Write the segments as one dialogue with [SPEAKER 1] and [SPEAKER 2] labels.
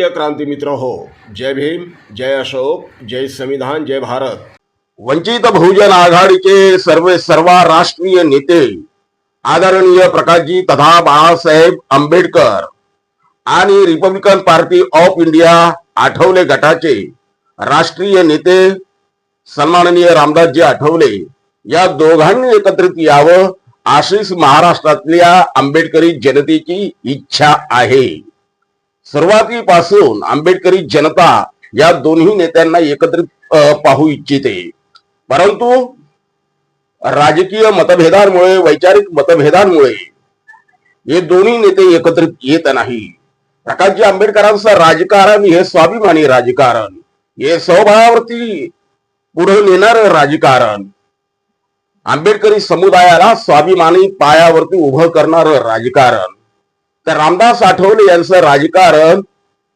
[SPEAKER 1] प्रिय क्रांती मित्र हो, जय भीम, जय अशोक, जय संविधान, जय भारत।
[SPEAKER 2] वंचित बहुजन आघाडीचे सर्व राष्ट्रीय नेते आदरणीय प्रकाशजी तथा बाळासाहेब आंबेडकर आणि Republican party of India Athawale गटाचे राष्ट्रीय नेते सन्माननीय रामदासजी आठवले या दोघांनी एकत्रित यावं अशीच महाराष्ट्रातल्या आंबेडकरी जनतेची इच्छा आहे। सुरुवातीपासून आंबेडकरी जनता या दोन्ही नेत्यांना एकत्रित पाहू इच्छिते, परंतु राजकीय मतभेदांमुळे वैचारिक मतभेदांमुळे हे दोन्ही नेते एकत्रित येत नाही। प्रकाशजी आंबेडकरांचं राजकारण हे स्वाभिमानी राजकारण, हे स्वभावावरती पुढे नेणारं राजकारण, आंबेडकरी समुदायाला स्वाभिमानी पायावरती उभं करणारं राजकारण। तर रामदास आठवले यांचं राजकारण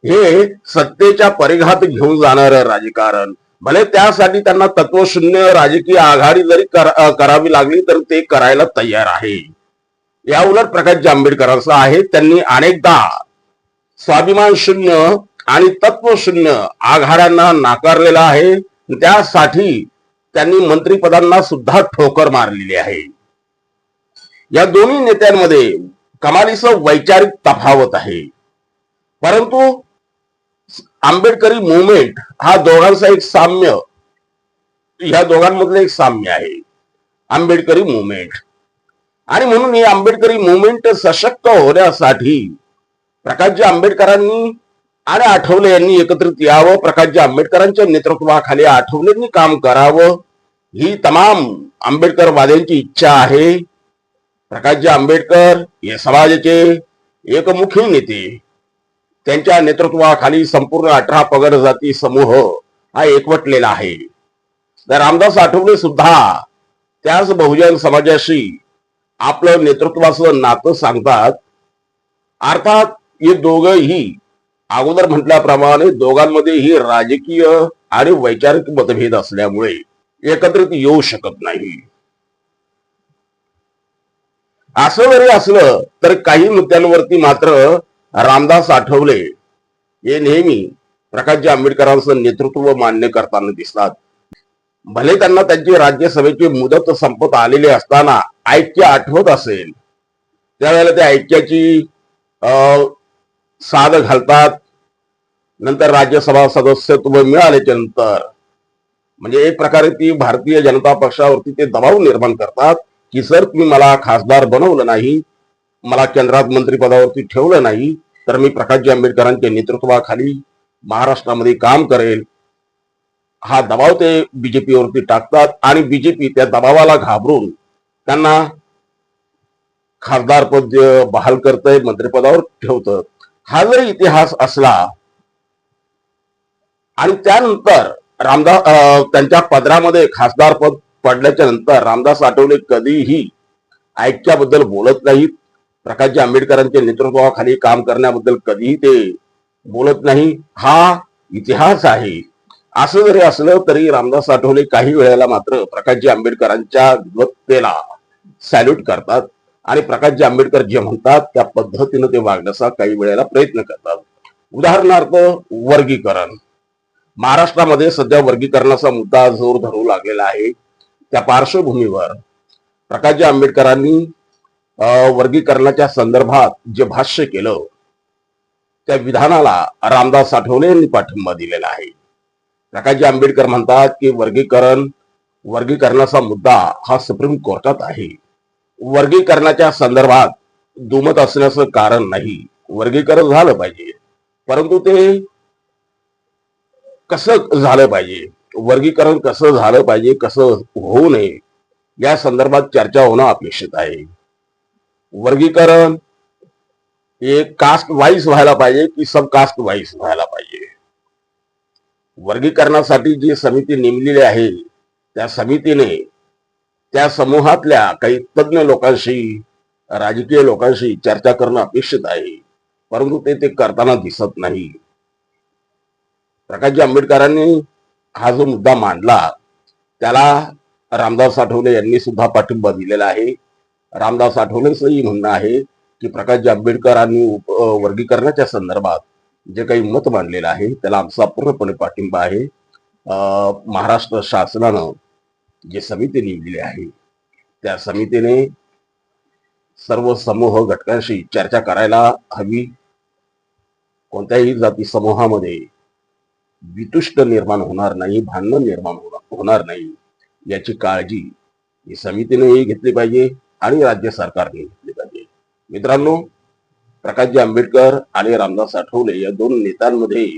[SPEAKER 2] हे सत्तेच्या परिघात घेऊन जाणारं राजकारण। भले त्यासाठी त्यांना तत्वशून्य राजकीय आघाडी जरी करावी लागली तर ते करायला तयार आहे। या उलट प्रकाशजी आंबेडकरांचं आहे, त्यांनी अनेकदा स्वाभिमान शून्य आणि तत्वशून्य आघाड्यांना नाकारलेला आहे। त्यासाठी त्यांनी मंत्रिपदांना सुद्धा ठोकर मारलेली आहे। या दोन्ही नेत्यांमध्ये कमालीचं वैचारिक तफावत आहे, परंतु आंबेडकरी मुवमेंट हा दोघांचा एक साम्य, या दोघांमधलं एक साम्य आहे आंबेडकरी मुवमेंट। आणि म्हणून ही आंबेडकरी मुवमेंट सशक्त होण्यासाठी प्रकाशजी आंबेडकरांनी आणि आठवले यांनी एकत्रित यावं, प्रकाशजी आंबेडकरांच्या नेतृत्वाखाली आठवलेंनी काम करावं, ही तमाम आंबेडकरवाद्यांची इच्छा आहे। प्रकाशजी आंबेडकर हे समाजाचे एकमुखी नेते, त्यांच्या नेतृत्वाखाली संपूर्ण 18 पगड जाती समूह हा एकवटलेला आहे। तर रामदास आठवले सुद्धा त्याच बहुजन समाजाशी आपलं नेतृत्वाचं नातं सांगतात। अर्थात हे दोघंही अगोदर म्हटल्याप्रमाणे दोघांमध्ये ही राजकीय आणि वैचारिक मतभेद असल्यामुळे एकत्रित येऊ शकत नाही। असं जरी असलं तर काही मुद्द्यांवरती मात्र रामदास आठवले हे नेहमी प्रकाशजी आंबेडकरांचं नेतृत्व मान्य करताना दिसतात। भले त्यांना त्यांची राज्यसभेची मुदत संपत आलेली असताना ऐक्य आठवत असेल, त्यावेळेला त्या ऐक्याची साद घालतात। नंतर राज्यसभा सदस्यत्व मिळाल्याच्या नंतर म्हणजे एक प्रकारे ती भारतीय जनता पक्षावरती ते दबाव निर्माण करतात की सर तुम्ही मला खासदार बनवलं नाही, मला केंद्रात मंत्रिपदावरती ठेवलं नाही, तर मी प्रकाशजी आंबेडकरांच्या नेतृत्वाखाली महाराष्ट्रामध्ये काम करेल, हा दबाव ते बीजेपीवरती टाकतात। आणि बीजेपी त्या दबावाला घाबरून त्यांना खासदार पद बहाल करतंय, मंत्रिपदावर ठेवतं। हा जरी इतिहास असला आणि त्यानंतर त्यांच्या पदरामध्ये खासदार पद पडल्याच्या नंतर रामदास आठवले कधीही ऐक्याबद्दल बोलत नाहीत, प्रकाशजी आंबेडकरांच्या नेतृत्वाखाली काम करण्याबद्दल कधीही ते बोलत नाही, हा इतिहास आहे। असं जरी असलं तरी रामदास आठवले काही वेळेला मात्र प्रकाशजी आंबेडकरांच्या विद्वत्तेला सॅल्यूट करतात आणि प्रकाशजी आंबेडकर जे म्हणतात त्या पद्धतीनं ते वागण्याचा काही वेळेला प्रयत्न करतात। उदाहरणार्थ वर्गीकरण, महाराष्ट्रामध्ये सध्या वर्गीकरणाचा मुद्दा जोर धरू लागलेला आहे। त्या पार्श्वभूमीवर प्रकाशजी आंबेडकरांनी वर्गीकरणाच्या संदर्भात जे भाष्य केलं त्या विधानाला रामदास आठवले यांनी पाठिंबा दिलेला आहे। प्रकाशजी आंबेडकर म्हणतात की वर्गीकरणाचा मुद्दा हा सुप्रीम कोर्टात आहे, वर्गीकरणाच्या संदर्भात दुमत असण्याचं कारण नाही, वर्गीकरण झालं पाहिजे, परंतु ते कसं झालं पाहिजे, वर्गीकरण कसं झालं पाहिजे, कसं होऊ नये या संदर्भात चर्चा होणं अपेक्षित आहे। वर्गीकरण हे कास्ट वाईज व्हायला पाहिजे की सब कास्ट वाईज व्हायला पाहिजे। वर्गीकरणासाठी जी समिती नेमलेली आहे त्या समितीने त्या समूहातल्या काही तज्ञ लोकांशी, राजकीय लोकांशी चर्चा करणं अपेक्षित आहे, परंतु ते करताना दिसत नाही। प्रकाशजी आंबेडकरांनी हा जो मुद्दा मांडला त्याला रामदास आठवले यांनी सुद्धा पाठिंबा दिलेला आहे। रामदास आठवलेंचंही म्हणणं आहे की प्रकाशजी आंबेडकरांनी वर्गीकरणाच्या संदर्भात जे काही मत मांडलेलं आहे त्याला आमचा पूर्णपणे पाठिंबा आहे. महाराष्ट्र शासनानं जी समिती नेमलेली आहे त्या समितीने सर्व समूह घटकांशी चर्चा करायला हवी. कोणत्याही जाती समूहामध्ये वितुष्ट निर्माण होणार नाही, भांडण निर्माण होणार नाही याची काळजी ही समितीनेही घेतली पाहिजे आणि राज्य सरकारने घेतली पाहिजे. मित्रांनो, प्रकाशजी आंबेडकर आणि रामदास आठवले या दोन नेत्यांमध्ये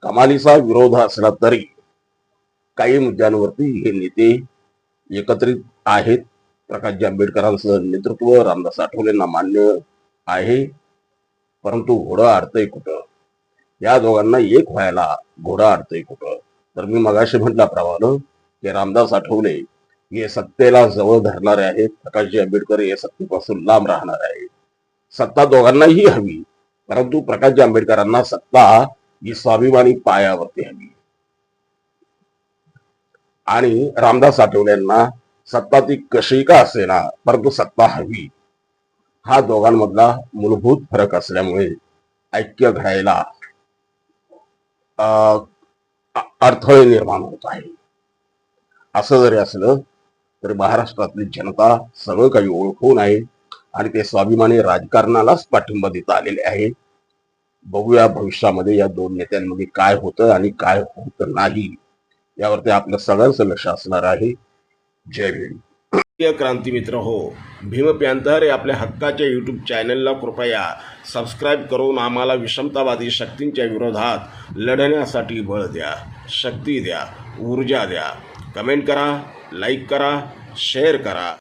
[SPEAKER 2] कमालीचा विरोध असला तरी काही मुद्द्यांवरती हे नेते एकत्रित आहेत. प्रकाशजी आंबेडकरांचं नेतृत्व रामदास आठवलेंना मान्य आहे, परंतु घोडं अडतंय कुठं? या दोघांना एक व्हायला घोडं अडतंय कुठं? तर मी मगाशी म्हटल्याप्रमाणे की रामदास आठवले हे सत्तेला जवळ धरणारे आहेत, प्रकाशजी आंबेडकर हे सत्तेपासून लांब राहणार आहेत. सत्ता दोघांनाही हवी, परंतु प्रकाशजी आंबेडकरांना सत्ता ही स्वाभिमानी पायावरती हवी आणि रामदास आठवलेंना सत्ता ती कशी का असेना परंतु सत्ता हवी. हा दोघांमधला मूलभूत फरक असल्यामुळे ऐक्य घडायला अडथळे निर्माण होत आहे. असं जरी असलं तरी महाराष्ट्रातली जनता सगळं काही ओळखून आहे आणि ते स्वाभिमानी राजकारणालाच पाठिंबा देता आलेले आहे. बघूया भविष्यामध्ये या दोन नेत्यांमध्ये काय होतं आणि काय होत नाही यावरती आपलं सगळ्यांचं लक्ष असणार आहे. जय भीम.
[SPEAKER 1] प्रिय क्रांती मित्र हो, भीम पॅंथर या आपल्या हक्काच्या यूट्यूब चॅनलला कृपया सबस्क्राईब करून आम्हाला विषमतावादी शक्तींच्या विरोधात लढण्यासाठी बळ द्या, शक्ती द्या, ऊर्जा द्या. कमेंट करा, लाईक करा, शेअर करा.